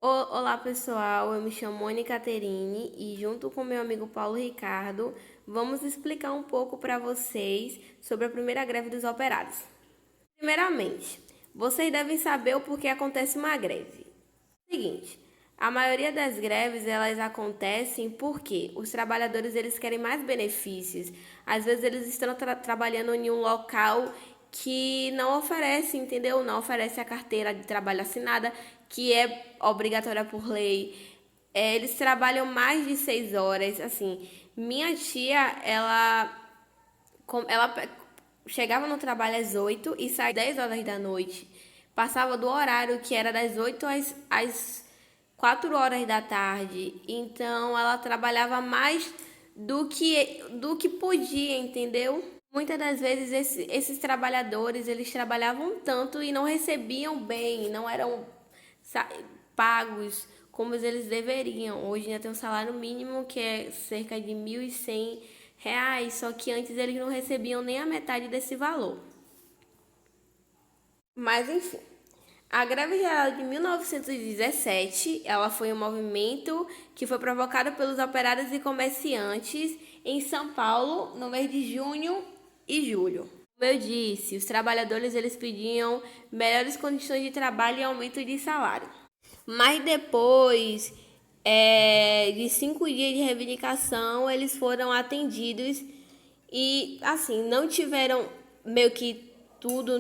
Olá pessoal, eu me chamo Mônica Caterine e junto com meu amigo Paulo Ricardo vamos explicar um pouco para vocês sobre a primeira greve dos operários. Primeiramente, vocês devem saber o porquê acontece uma greve. Seguinte, a maioria das greves elas acontecem porque os trabalhadores eles querem mais benefícios. Às vezes eles estão trabalhando em um local que não oferece, entendeu? Não oferece a carteira de trabalho assinada, que é obrigatória por lei. Eles trabalham mais de 6 horas. Assim, minha tia, ela chegava no trabalho às 8 e saía às 10 horas da noite. Passava do horário que era das 8 às 4 horas da tarde. Então ela trabalhava mais do que podia, entendeu? Muitas das vezes esses trabalhadores eles trabalhavam tanto e não recebiam bem, não eram pagos como eles deveriam. Hoje ainda tem um salário mínimo que é cerca de R$ 1.100, só que antes eles não recebiam nem a metade desse valor. Mas enfim, a greve geral de 1917, ela foi um movimento que foi provocado pelos operários e comerciantes em São Paulo no mês de junho e julho. Como eu disse, os trabalhadores eles pediam melhores condições de trabalho e aumento de salário. Mas depois de 5 dias de reivindicação, eles foram atendidos e, assim, não tiveram meio que tudo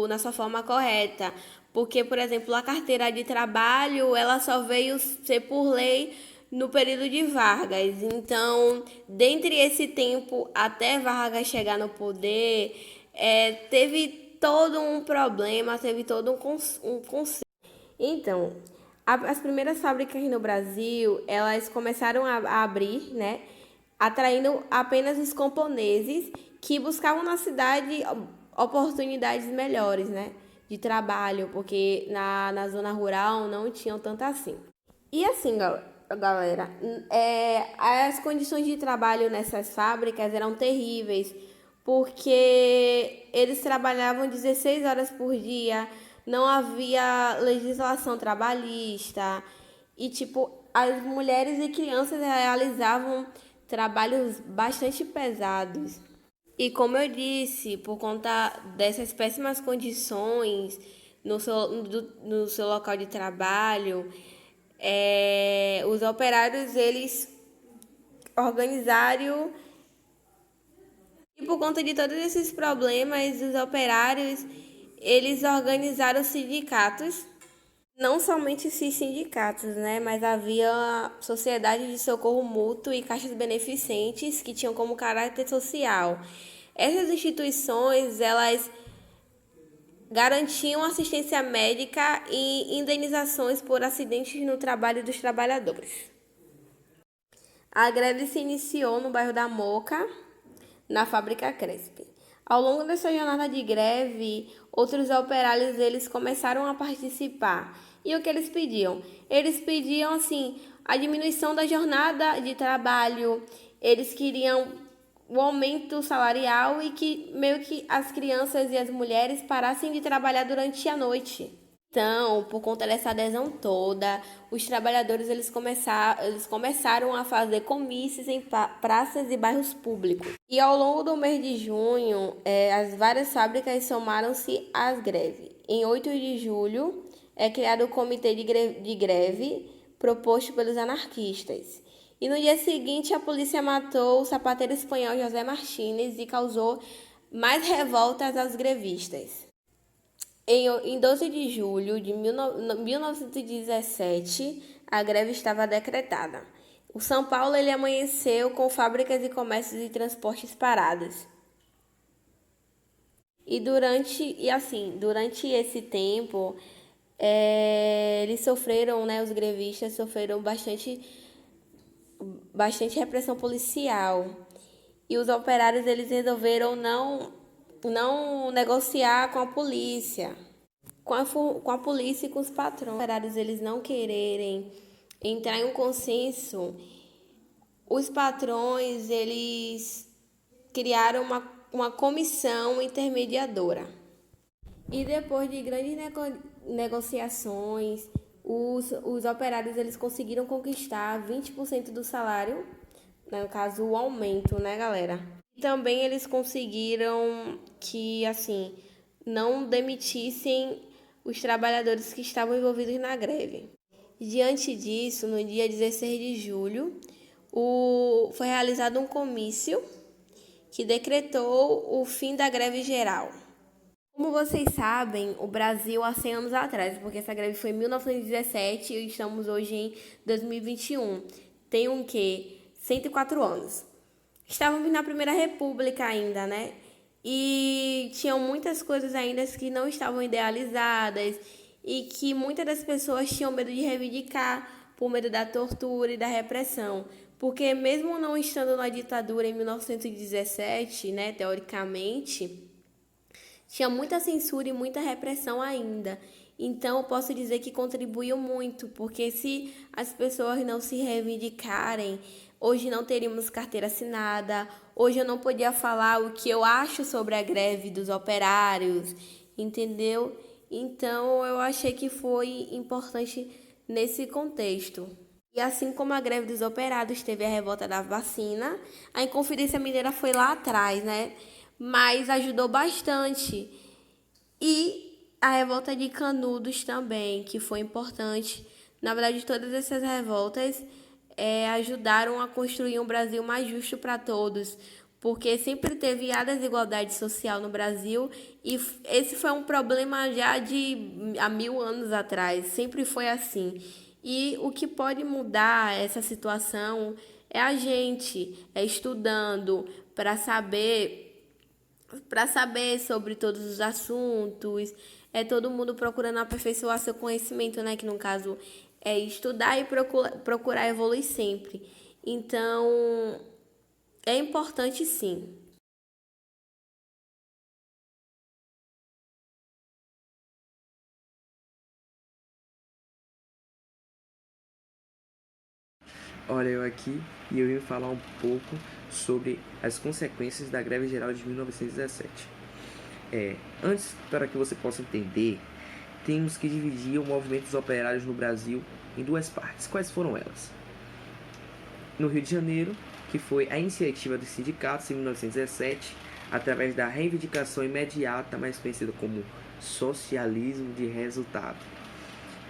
na sua forma correta. Porque, por exemplo, a carteira de trabalho, ela só veio ser por lei no período de Vargas. Então, dentre esse tempo até Vargas chegar no poder, teve todo um problema, teve todo um conceito. Então, as primeiras fábricas no Brasil, elas começaram a abrir, né, atraindo apenas os camponeses que buscavam na cidade oportunidades melhores, né, de trabalho, porque na zona rural não tinham tanto assim. E assim, galera, as condições de trabalho nessas fábricas eram terríveis, porque eles trabalhavam 16 horas por dia, não havia legislação trabalhista, e tipo, as mulheres e crianças realizavam trabalhos bastante pesados. E como eu disse, por conta dessas péssimas condições no seu local de trabalho, os operários eles organizaram e por conta de todos esses problemas, os operários eles organizaram sindicatos, não somente esses sindicatos, né, mas havia sociedade de socorro mútuo e caixas beneficentes que tinham como caráter social. Essas instituições, elas garantiam assistência médica e indenizações por acidentes no trabalho dos trabalhadores. A greve se iniciou no bairro da Moca, na fábrica Cresp. Ao longo dessa jornada de greve, outros operários eles começaram a participar. E o que eles pediam? Eles pediam assim a diminuição da jornada de trabalho. Eles queriam o aumento salarial e que meio que as crianças e as mulheres parassem de trabalhar durante a noite. Então, por conta dessa adesão toda, os trabalhadores eles começaram a fazer comícios em praças e bairros públicos. E ao longo do mês de junho, as várias fábricas somaram-se às greves. Em 8 de julho, é criado o Comitê de Greve proposto pelos anarquistas. E no dia seguinte, a polícia matou o sapateiro espanhol José Martínez e causou mais revoltas aos grevistas. Em 12 de julho de 1917, a greve estava decretada. O São Paulo ele amanheceu com fábricas e comércios e transportes parados. Durante esse tempo, eles sofreram, né, os grevistas sofreram bastante repressão policial. E os operários eles resolveram não negociar com a polícia, com a polícia e com os patrões. Os operários eles não quererem entrar em um consenso, os patrões eles criaram uma comissão intermediadora. E depois de grandes negociações, os operários eles conseguiram conquistar 20% do salário, né, no caso o aumento, né, galera? E também eles conseguiram que, assim, não demitissem os trabalhadores que estavam envolvidos na greve. Diante disso, no dia 16 de julho, foi realizado um comício que decretou o fim da greve geral. Como vocês sabem, o Brasil há 100 anos atrás, porque essa greve foi em 1917 e estamos hoje em 2021, tem um quê? 104 anos. Estávamos na Primeira República ainda, né? E tinham muitas coisas ainda que não estavam idealizadas e que muitas das pessoas tinham medo de reivindicar por medo da tortura e da repressão. Porque mesmo não estando na ditadura em 1917, né, teoricamente, tinha muita censura e muita repressão ainda. Então, eu posso dizer que contribuiu muito, porque se as pessoas não se reivindicarem, hoje não teríamos carteira assinada, hoje eu não podia falar o que eu acho sobre a greve dos operários, entendeu? Então, eu achei que foi importante nesse contexto. E assim como a greve dos operários teve a revolta da vacina, a Inconfidência Mineira foi lá atrás, né? Mas ajudou bastante. E a revolta de Canudos também, que foi importante. Na verdade, todas essas revoltas ajudaram a construir um Brasil mais justo para todos, porque sempre teve a desigualdade social no Brasil e esse foi um problema já de há 1000 anos atrás, sempre foi assim. E o que pode mudar essa situação é a gente, estudando para saber sobre todos os assuntos, todo mundo procurando aperfeiçoar seu conhecimento, né? Que no caso é estudar e procurar evoluir sempre. Então, é importante sim. Olha, eu aqui e eu vim falar um pouco sobre as consequências da greve geral de 1917. Antes, para que você possa entender, temos que dividir o movimento dos operários no Brasil em duas partes. Quais foram elas? No Rio de Janeiro, que foi a iniciativa dos sindicatos em 1917, através da reivindicação imediata, mais conhecida como socialismo de resultado.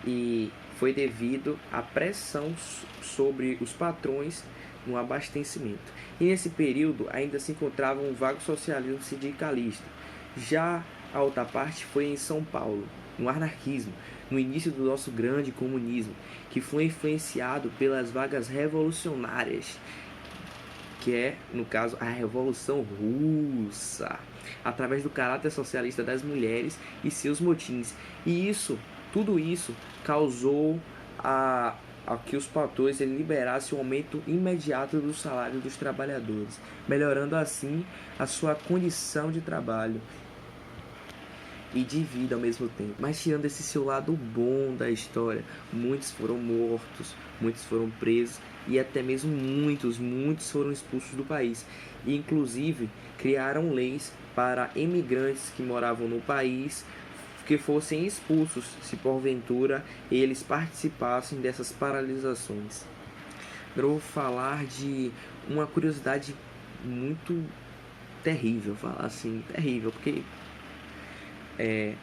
E foi devido à pressão sobre os patrões no abastecimento. E nesse período ainda se encontrava um vago socialismo sindicalista. Já a outra parte foi em São Paulo, no anarquismo, no início do nosso grande comunismo, que foi influenciado pelas vagas revolucionárias, que é, no caso, a Revolução Russa, através do caráter socialista das mulheres e seus motins. E tudo isso causou a que os patrões liberassem o aumento imediato do salário dos trabalhadores, melhorando assim a sua condição de trabalho e de vida ao mesmo tempo. Mas tirando esse seu lado bom da história, muitos foram mortos, muitos foram presos e até mesmo muitos foram expulsos do país. E inclusive criaram leis para imigrantes que moravam no país que fossem expulsos se porventura eles participassem dessas paralisações. Eu vou falar de uma curiosidade muito terrível, falar assim, terrível, porque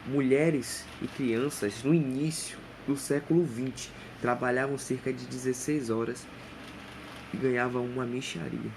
mulheres e crianças no início do século XX trabalhavam cerca de 16 horas e ganhavam uma mixaria.